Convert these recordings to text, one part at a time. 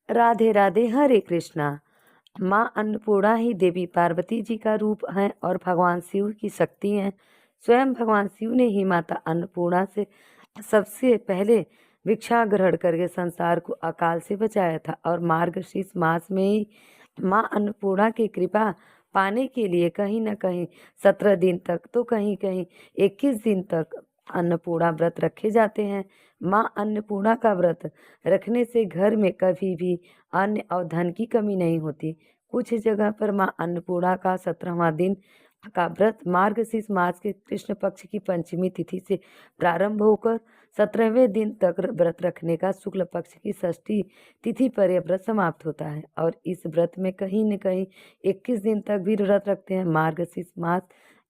राधे राधे, हरे कृष्णा। माँ अन्नपूर्णा ही देवी पार्वती जी का रूप है और भगवान शिव की शक्ति हैं। स्वयं भगवान शिव ने ही माता अन्नपूर्णा से सबसे पहले भिक्षा ग्रहण करके संसार को अकाल से बचाया था और मार्गशीर्ष मास में ही माँ अन्नपूर्णा की कृपा पाने के लिए कहीं न कहीं 17 दिन तक तो कहीं कहीं 21 दिन तक अन्नपूर्णा व्रत रखे जाते हैं। माँ अन्नपूर्णा का व्रत रखने से घर में कभी भी अन्न और धन की कमी नहीं होती। कुछ जगह पर माँ अन्नपूर्णा का 17वां दिन का व्रत मार्गशीर्ष मास के कृष्ण पक्ष की पंचमी तिथि से प्रारंभ होकर 17वें दिन तक व्रत रखने का शुक्ल पक्ष की षष्ठी तिथि पर यह व्रत समाप्त होता है। और इस व्रत में कहीं न कहीं 21 दिन तक भी व्रत रखते हैं। मार्गशीर्ष मास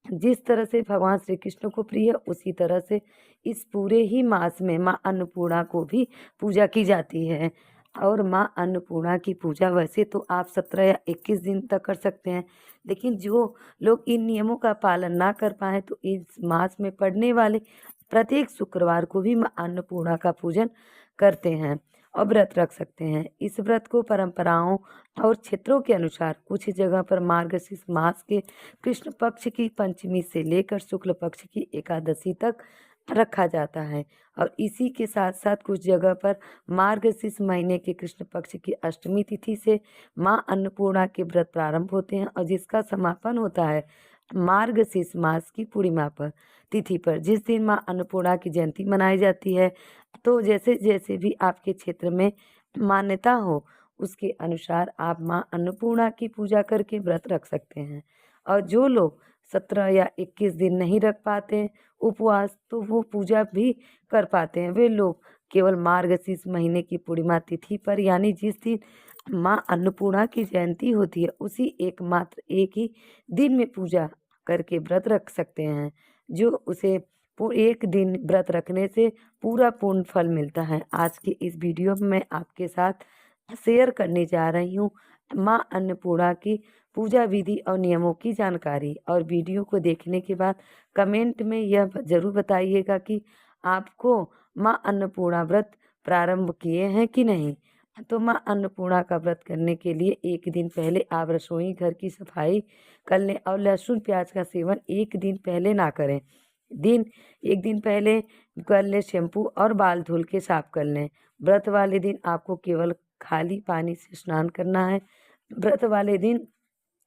जिस तरह से भगवान श्री कृष्ण को प्रिय, उसी तरह से इस पूरे ही मास में माँ अन्नपूर्णा को भी पूजा की जाती है। और माँ अन्नपूर्णा की पूजा वैसे तो आप 17 या 21 दिन तक कर सकते हैं, लेकिन जो लोग इन नियमों का पालन ना कर पाए तो इस मास में पड़ने वाले प्रत्येक शुक्रवार को भी माँ अन्नपूर्णा का पूजन करते हैं और व्रत रख सकते हैं। इस व्रत को परंपराओं और क्षेत्रों के अनुसार कुछ जगह पर मार्गशीर्ष मास के कृष्ण पक्ष की पंचमी से लेकर शुक्ल पक्ष की एकादशी तक रखा जाता है। और इसी के साथ साथ कुछ जगह पर मार्गशीर्ष महीने के कृष्ण पक्ष की अष्टमी तिथि से माँ अन्नपूर्णा के व्रत प्रारंभ होते हैं और जिसका समापन होता है मार्गशीर्ष मास की पूर्णिमा पर तिथि पर, जिस दिन माँ अन्नपूर्णा की जयंती मनाई जाती है। तो जैसे जैसे भी आपके क्षेत्र में मान्यता हो उसके अनुसार आप माँ अन्नपूर्णा की पूजा करके व्रत रख सकते हैं। और जो लोग 17 या 21 दिन नहीं रख पाते उपवास, तो वो पूजा भी कर पाते हैं। वे लोग केवल मार्गशीर्ष महीने की पूर्णिमा तिथि पर यानी जिस दिन माँ अन्नपूर्णा की जयंती होती है उसी एकमात्र एक ही दिन में पूजा करके व्रत रख सकते हैं, जो उसे एक दिन व्रत रखने से पूरा पूर्ण फल मिलता है। आज की इस वीडियो में मैं आपके साथ शेयर करने जा रही हूँ माँ अन्नपूर्णा की पूजा विधि और नियमों की जानकारी। और वीडियो को देखने के बाद कमेंट में यह ज़रूर बताइएगा कि आपको माँ अन्नपूर्णा व्रत प्रारंभ किए हैं कि नहीं। तो माँ अन्नपूर्णा का व्रत करने के लिए एक दिन पहले आप रसोई घर की सफाई कर लें और लहसुन प्याज का सेवन एक दिन पहले ना करें। एक दिन पहले कर लें, शैम्पू और बाल धुल के साफ कर लें। व्रत वाले दिन आपको केवल खाली पानी से स्नान करना है। व्रत वाले दिन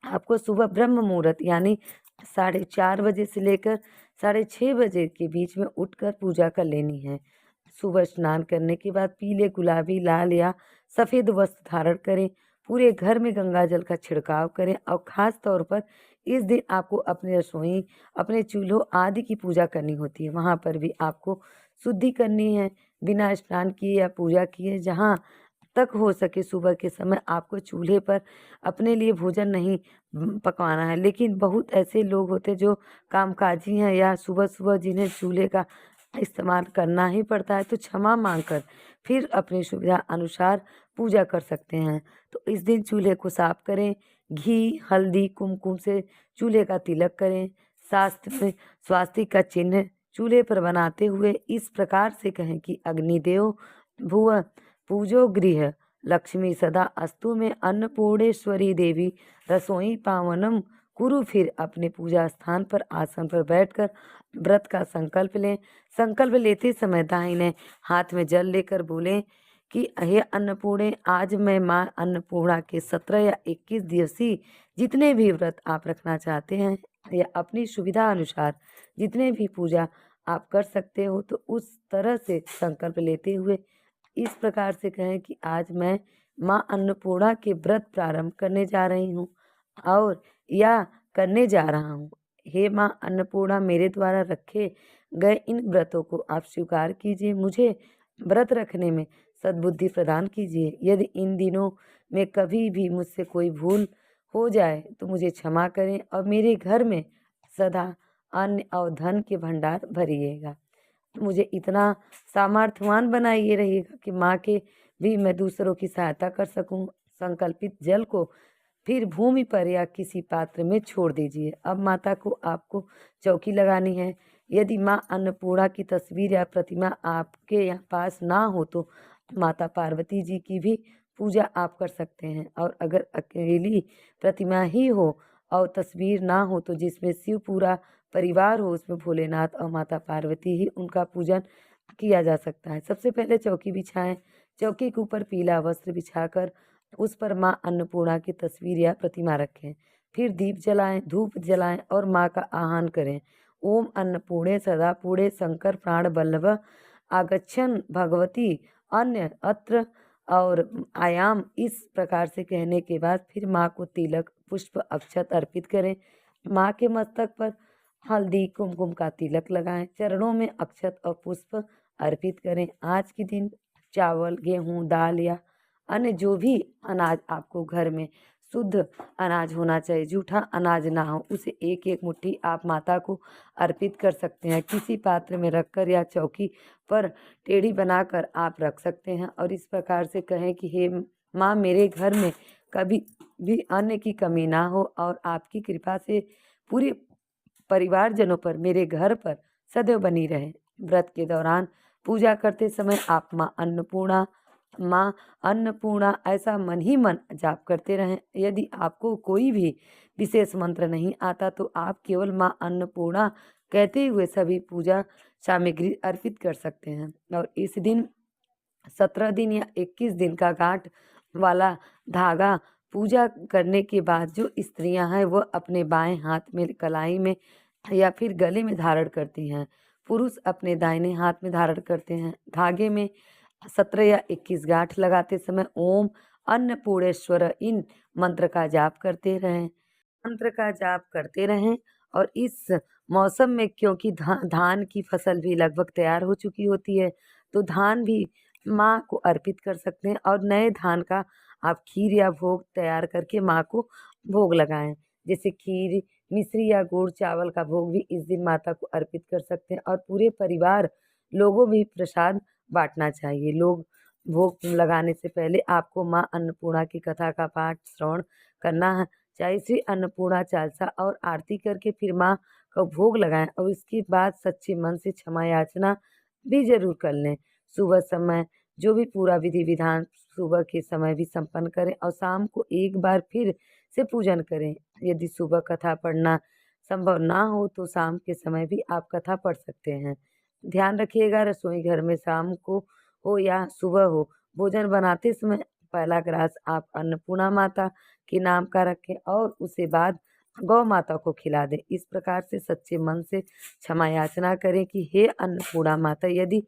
आपको सुबह ब्रह्म मुहूर्त यानी 4:30 बजे से लेकर 6:30 बजे के बीच में उठकर पूजा कर लेनी है। सुबह स्नान करने के बाद पीले, गुलाबी, लाल या सफ़ेद वस्त्र धारण करें। पूरे घर में गंगा जल का छिड़काव करें और ख़ास तौर पर इस दिन आपको अपने रसोई, अपने चूल्हों आदि की पूजा करनी होती है। वहाँ पर भी आपको शुद्धि करनी है बिना स्नान किए या पूजा किए। जहाँ तक हो सके सुबह के समय आपको चूल्हे पर अपने लिए भोजन नहीं पकाना है। लेकिन बहुत ऐसे लोग होते जो कामकाजी हैं या सुबह-सुबह जिन्हें चूल्हे का इस्तेमाल करना ही पड़ता है, तो क्षमा माँगकर फिर अपनी सुविधा अनुसार पूजा कर सकते हैं। तो इस दिन चूल्हे को साफ करें, घी, हल्दी, कुमकुम से चूल्हे का तिलक करें। शास्त्र में स्वास्तिक का चिन्ह चूल्हे पर बनाते हुए इस प्रकार से कहें कि अग्निदेव भुव पूजो गृह लक्ष्मी सदा अस्तु में अन्नपूर्णेश्वरी देवी रसोई पावनम कुरु। फिर अपने पूजा स्थान पर आसन पर बैठकर व्रत का संकल्प लें। संकल्प लेते समय दाहिने हाथ में जल लेकर बोलें कि हे अन्नपूर्णे, आज मैं माँ अन्नपूर्णा के 17 या 21 दिवसीय जितने भी व्रत आप रखना चाहते हैं या अपनी सुविधा अनुसार जितने भी पूजा आप कर सकते हो, तो उस तरह से संकल्प लेते हुए इस प्रकार से कहें कि आज मैं माँ अन्नपूर्णा के व्रत प्रारंभ करने जा रही हूँ और या करने जा रहा हूँ। हे माँ अन्नपूर्णा, मेरे द्वारा रखे गए इन व्रतों को आप स्वीकार कीजिए। मुझे व्रत रखने में सद्बुद्धि प्रदान कीजिए। यदि इन दिनों में कभी भी मुझसे कोई भूल हो जाए तो मुझे क्षमा करें और मेरे घर में सदा अन्न और धन के भंडार भरिएगा। मुझे इतना सामर्थ्यवान बनाइए रहिएगा कि माँ के भी मैं दूसरों की सहायता कर सकूं। संकल्पित जल को फिर भूमि पर या किसी पात्र में छोड़ दीजिए। अब माता को आपको चौकी लगानी है। यदि माँ अन्नपूर्णा की तस्वीर या प्रतिमा आपके यहाँ पास ना हो तो माता पार्वती जी की भी पूजा आप कर सकते हैं। और अगर अकेली प्रतिमा ही हो और तस्वीर ना हो तो जिसमें शिव पूरा परिवार हो, उसमें भोलेनाथ और माता पार्वती ही उनका पूजन किया जा सकता है। सबसे पहले चौकी बिछाएं। चौकी के ऊपर पीला वस्त्र बिछाकर उस पर माँ अन्नपूर्णा की तस्वीर या प्रतिमा रखें। फिर दीप जलाएं, धूप जलाएं और माँ का आह्वान करें। ओम अन्नपूर्णे सदा पूर्णे शंकर प्राण बल्लभ आगच्छन भगवती अन्य अत्र और आयाम, इस प्रकार से कहने के बाद फिर माँ को तिलक पुष्प अक्षत अर्पित करें। माँ के मस्तक पर हल्दी कुमकुम का तिलक लगाएं। चरणों में अक्षत और पुष्प अर्पित करें। आज के दिन चावल गेहूँ दाल या अन्य जो भी अनाज आपको घर में शुद्ध अनाज होना चाहिए, जूठा अनाज ना हो, उसे एक एक मुट्ठी आप माता को अर्पित कर सकते हैं। किसी पात्र में रखकर या चौकी पर टेढ़ी बनाकर आप रख सकते हैं और इस प्रकार से कहें कि हे माँ, मेरे घर में कभी भी अन्न की कमी ना हो और आपकी कृपा से पूरे परिवारजनों पर, मेरे घर पर सदैव बनी रहे। व्रत के दौरान पूजा करते समय आप माँ अन्नपूर्णा ऐसा मन ही मन जाप करते रहें। यदि आपको कोई भी विशेष मंत्र नहीं आता तो आप केवल माँ अन्नपूर्णा कहते हुए सभी पूजा सामग्री अर्पित कर सकते हैं। और इस दिन 17 दिन या 21 दिन का गांठ वाला धागा पूजा करने के बाद जो स्त्रियां हैं वह अपने बाएं हाथ में कलाई में या फिर गले में धारण करती हैं। पुरुष अपने दाहिने हाथ में धारण करते हैं। धागे में 17 या 21 गांठ लगाते समय ओम अन्नपूर्णेश्वर इन मंत्र का जाप करते रहें। और इस मौसम में क्योंकि धान की फसल भी लगभग तैयार हो चुकी होती है तो धान भी माँ को अर्पित कर सकते हैं और नए धान का आप खीर या भोग तैयार करके माँ को भोग लगाएं। जैसे खीर, मिश्री या गुड़ चावल का भोग भी इस दिन माता को अर्पित कर सकते हैं और पूरे परिवार लोगों भी प्रसाद बांटना चाहिए। लोग भोग लगाने से पहले आपको माँ अन्नपूर्णा की कथा का पाठ श्रवण करना है। चाहे श्री अन्नपूर्णा चालीसा और आरती करके फिर माँ का भोग लगाएं और इसके बाद सच्चे मन से क्षमा याचना भी जरूर कर लें। सुबह समय जो भी पूरा विधि विधान सुबह के समय भी संपन्न करें और शाम को एक बार फिर से पूजन करें। यदि सुबह कथा पढ़ना संभव ना हो तो शाम के समय भी आप कथा पढ़ सकते हैं। ध्यान रखिएगा, रसोई घर में शाम को हो या सुबह हो, भोजन बनाते समय पहला ग्रास आप अन्नपूर्णा माता के नाम का रखें और उसे बाद गौ माता को खिला दें। इस प्रकार से सच्चे मन से क्षमा याचना करें कि हे अन्नपूर्णा माता, यदि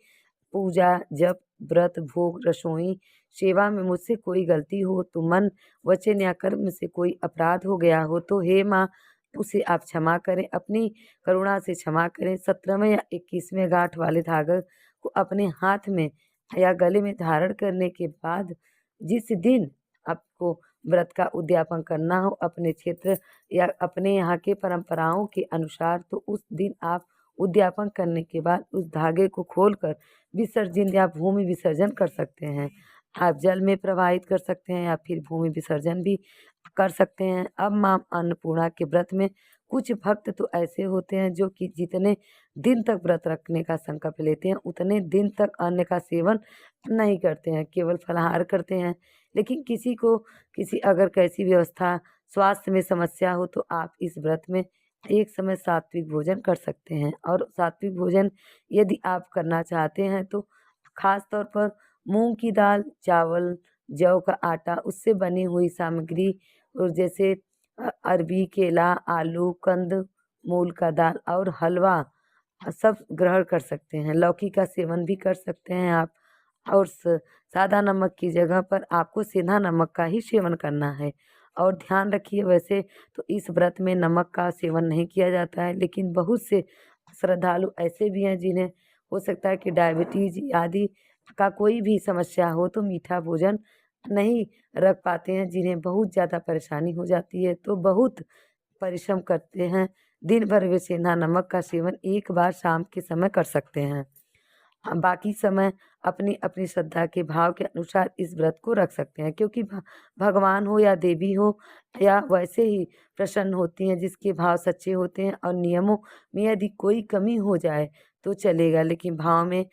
पूजा जप व्रत भोग रसोई सेवा में मुझसे कोई गलती हो तो मन वचन या कर्म से कोई अपराध हो गया हो तो हे माँ उसे आप क्षमा करें, अपनी करुणा से क्षमा करें। 17वें या 21वें गांठ वाले धागे को अपने हाथ में या गले में धारण करने के बाद जिस दिन आपको व्रत का उद्यापन करना हो अपने क्षेत्र या अपने यहाँ के परंपराओं के अनुसार, तो उस दिन आप उद्यापन करने के बाद उस धागे को खोलकर विसर्जन या भूमि विसर्जन कर सकते हैं। आप जल में प्रवाहित कर सकते हैं या फिर भूमि विसर्जन भी कर सकते हैं। अब माँ अन्नपूर्णा के व्रत में कुछ भक्त तो ऐसे होते हैं जो कि जितने दिन तक व्रत रखने का संकल्प लेते हैं उतने दिन तक अन्न का सेवन नहीं करते हैं, केवल फलाहार करते हैं। लेकिन किसी को अगर कैसी व्यवस्था स्वास्थ्य में समस्या हो तो आप इस व्रत में एक समय सात्विक भोजन कर सकते हैं। और सात्विक भोजन यदि आप करना चाहते हैं तो खास तौर पर मूंग की दाल, चावल, जौ का आटा, उससे बनी हुई सामग्री और जैसे अरबी, केला, आलू, कंद, मूल का दाल और हलवा सब ग्रहण कर सकते हैं। लौकी का सेवन भी कर सकते हैं आप। और सादा नमक की जगह पर आपको सेंधा नमक का ही सेवन करना है। और ध्यान रखिए, वैसे तो इस व्रत में नमक का सेवन नहीं किया जाता है, लेकिन बहुत से श्रद्धालु ऐसे भी हैं जिन्हें हो सकता है कि डायबिटीज आदि का कोई भी समस्या हो तो मीठा भोजन नहीं रख पाते हैं, जिन्हें बहुत ज़्यादा परेशानी हो जाती है, तो बहुत परिश्रम करते हैं। दिन भर वे सेंधा नमक का सेवन एक बार शाम के समय कर सकते हैं। बाकी समय अपनी अपनी श्रद्धा के भाव के अनुसार इस व्रत को रख सकते हैं, क्योंकि भगवान हो या देवी हो या वैसे ही प्रसन्न होती हैं जिसके भाव सच्चे होते हैं। और नियमों में यदि कोई कमी हो जाए तो चलेगा, लेकिन भाव में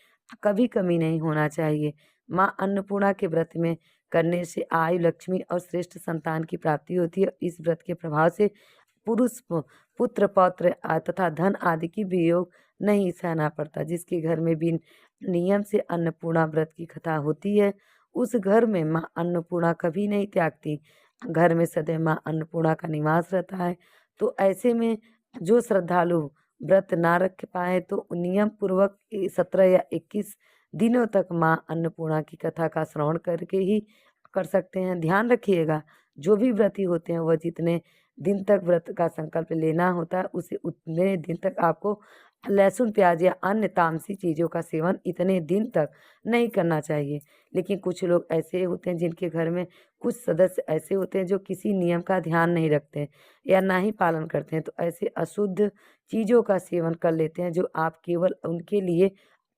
कभी कमी नहीं होना चाहिए। माँ अन्नपूर्णा के व्रत में करने से आयु, लक्ष्मी और श्रेष्ठ संतान की प्राप्ति होती है। इस व्रत के प्रभाव से पुरुष पुत्र, पौत्र तथा धन आदि की वियोग नहीं सहना पड़ता। जिसके घर में भी नियम से अन्नपूर्णा व्रत की कथा होती है, उस घर में माँ अन्नपूर्णा कभी नहीं त्यागती। घर में सदैव माँ अन्नपूर्णा का निवास रहता है। तो ऐसे में जो श्रद्धालु व्रत ना रख पाए तो नियम पूर्वक 17 या 21 दिनों तक माँ अन्नपूर्णा की कथा का श्रवण करके ही कर सकते हैं। ध्यान रखिएगा, जो भी व्रती होते हैं वह जितने दिन तक व्रत का संकल्प लेना होता है, उसे उतने दिन तक आपको लहसुन, प्याज या अन्य तामसी चीज़ों का सेवन इतने दिन तक नहीं करना चाहिए। लेकिन कुछ लोग ऐसे होते हैं जिनके घर में कुछ सदस्य ऐसे होते हैं जो किसी नियम का ध्यान नहीं रखते या ना ही पालन करते हैं, तो ऐसे अशुद्ध चीज़ों का सेवन कर लेते हैं, जो आप केवल उनके लिए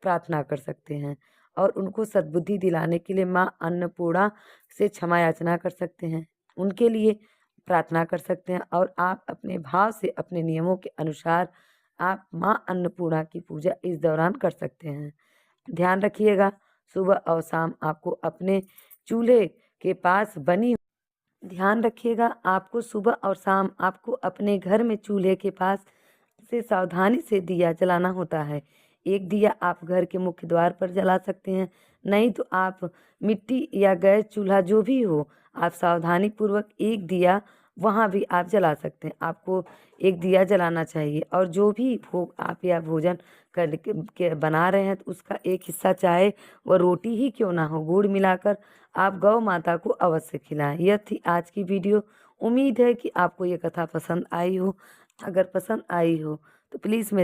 प्रार्थना कर सकते हैं और उनको सद्बुद्धि दिलाने के लिए माँ अन्नपूर्णा से क्षमा याचना कर सकते हैं, उनके लिए प्रार्थना कर सकते हैं और आप अपने भाव से अपने नियमों के अनुसार आप माँ अन्नपूर्णा की पूजा इस दौरान कर सकते हैं। ध्यान रखिएगा, सुबह और शाम आपको अपने चूल्हे के पास बनी ध्यान रखिएगा, आपको सुबह और शाम आपको अपने घर में चूल्हे के पास से सावधानी से दिया जलाना होता है। एक दिया आप घर के मुख्य द्वार पर जला सकते हैं, नहीं तो आप मिट्टी या गैस चूल्हा जो भी हो, आप सावधानी पूर्वक एक दिया वहाँ भी आप जला सकते हैं। आपको एक दिया जलाना चाहिए और जो भी भोग आप या भोजन के बना रहे हैं तो उसका एक हिस्सा, चाहे वह रोटी ही क्यों ना हो, गुड़ मिलाकर आप गौ माता को अवश्य खिलाएं। यह थी आज की वीडियो। उम्मीद है कि आपको ये कथा पसंद आई हो। अगर पसंद आई हो तो प्लीज़